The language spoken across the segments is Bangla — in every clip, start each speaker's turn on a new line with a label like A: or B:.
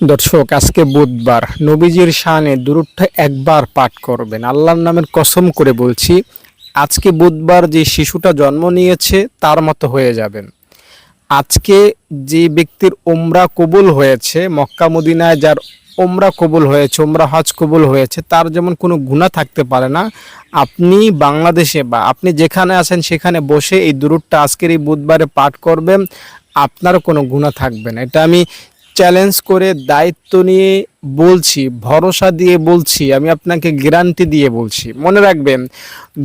A: দর্শক, আজকে বুধবার, নবীজির শানে দুরূদটা একবার পাঠ করবেন। আল্লাহর নামের কসম করে বলছি, আজকে বুধবার যে শিশুটা জন্ম নিয়েছে তার মতো হয়ে যাবেন। আজকে যে ব্যক্তির উমরা কবুল হয়েছে, মক্কা মদিনায় যার উমরা কবুল হয়েছে, উমরা হজ কবুল হয়েছে, তার যেমন কোনো গুনাহ থাকতে পারে না। আপনি বাংলাদেশে বা আপনি যেখানে আছেন সেখানে বসে এই দুরূদটা আজকের এই বুধবারে পাঠ করবেন, আপনারও কোনো গুনাহ থাকবে না। এটা আমি চ্যালেঞ্জ করে দায়িত্ব নিয়ে বলছি, ভরসা দিয়ে বলছি, আমি আপনাকে গ্যারান্টি দিয়ে বলছি। মনে রাখবেন,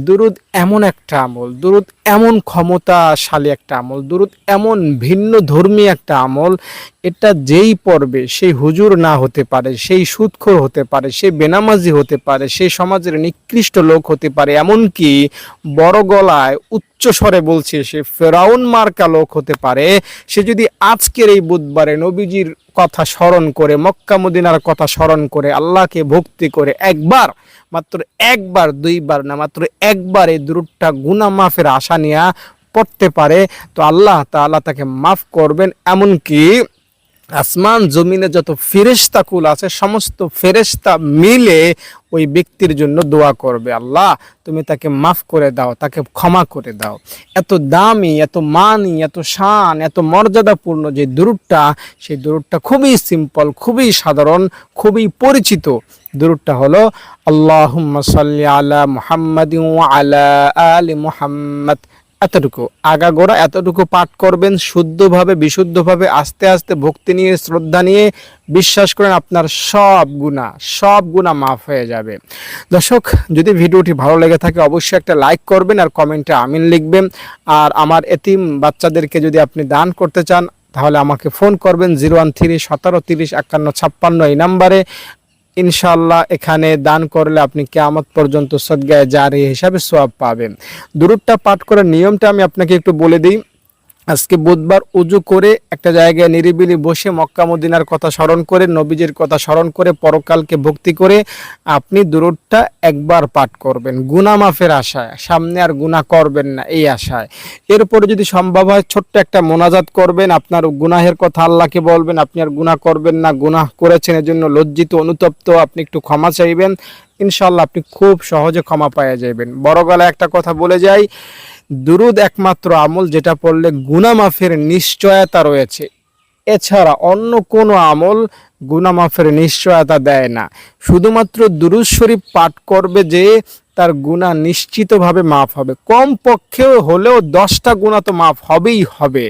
A: দুরূদ এমন একটা আমল, দুরূদ এমন ক্ষমতাশালী একটা আমল, দুরূদ এমন ভিন্ন ধর্মী একটা আমল, এটা যেই পড়বে সেই হুজুর না হতে পারে, সেই সুদখোর হতে পারে, সেই বেনামাজি হতে পারে, সেই সমাজের নিকৃষ্ট লোক হতে পারে, এমনকি বড় গলায় উচ্চ স্বরে বলছে সে ফেরাউন মার্কা লোক হতে পারে। সে যদি আজকের এই বুধবারে নবীজির কথা স্মরণ করে, মক্কা মদিনার কথা স্মরণ করে, আল্লাহকে ভক্তি করে একবার, মাত্র একবার, দুইবার না, মাত্র একবার এই দুরূদটা গুনাহ মাফের আশা নিয়ে পড়তে পারে, তো আল্লাহ তাআলা তাকে মাফ করবেন। এমনকি আসমান জমিনে যত ফেরেশতা কুল আছে, সমস্ত ফেরেশতা মিলে ওই ব্যক্তির জন্য দোয়া করবে, আল্লাহ তুমি তাকে মাফ করে দাও, তাকে ক্ষমা করে দাও। এত দামি, এত মানি, এত শান, এত মর্যাদাপূর্ণ যে দুরূদটা, সেই দুরূদটা খুবই সিম্পল, খুবই সাধারণ, খুবই পরিচিত। দুরূদটা হলো আল্লাহুম্মা সাল্লি আলা মুহাম্মাদিন ওয়া আলা আলি মুহাম্মাদ। এতটুকু আগাগোড়া এতটুকু পাঠ করবেন, শুদ্ধভাবে, বিশুদ্ধভাবে, আস্তে আস্তে, ভক্তি নিয়ে, শ্রদ্ধা নিয়ে। বিশ্বাস করেন আপনার সব গুনাহ মাফ হয়ে যাবে। দর্শক, যদি ভিডিওটি ভালো লেগে থাকে অবশ্যই একটা লাইক করবেন আর কমেন্টে আমিন লিখবেন। আর আমার এতিম বাচ্চাদেরকে যদি আপনি দান করতে চান তাহলে আমাকে ফোন করবেন 013 17 30 51 56 এই নাম্বারে। ইনশাআল্লাহ এখানে দান করলে আপনি কিয়ামত পর্যন্ত সদকায়ে জারিয়া হিসাবে সওয়াব পাবেন। দুরূদটা পাঠ করার নিয়মটা আমি আপনাকে একটু বলে দিই। আজকে বুধবার উজু করে একটা জায়গায় নিরিবিলি বসে মক্কা মদিনার কথা স্মরণ করে, নবীজির কথা স্মরণ করে, পরকালকে ভক্তি করে আপনি দুরূদটা একবার পাঠ করবেন গুনাহ মাফের আশায়, সামনে আর গুনাহ করবেন না এই আশায়। এরপরে যদি সম্ভব হয় ছোট্ট একটা মোনাজাত করবেন, আপনার গুনাহের কথা আল্লাহকে বলবেন, আপনি আর গুনাহ করবেন না, গুনাহ করেছেন এজন্য লজ্জিত অনুতপ্ত, আপনি একটু ক্ষমা চাইবেন। ইনশাআল্লাহ আপনি খুব সহজে ক্ষমা পেয়ে যাবেন। বড় গলায় একটা কথা বলে যাই, দুরূদ একমাত্র আমল যেটা পড়লে গুনাহ মাফের নিশ্চয়তা রয়েছে। এছাড়া অন্য কোনো আমল গুনাহ মাফের নিশ্চয়তা দেয় না। শুধুমাত্র দুরূদ শরীফ পাঠ করবে যে তার গুনাহ নিশ্চিতভাবে মাফ হবে, কম পক্ষেও হলেও 10টা গুনাহ তো মাফ হবেই হবে।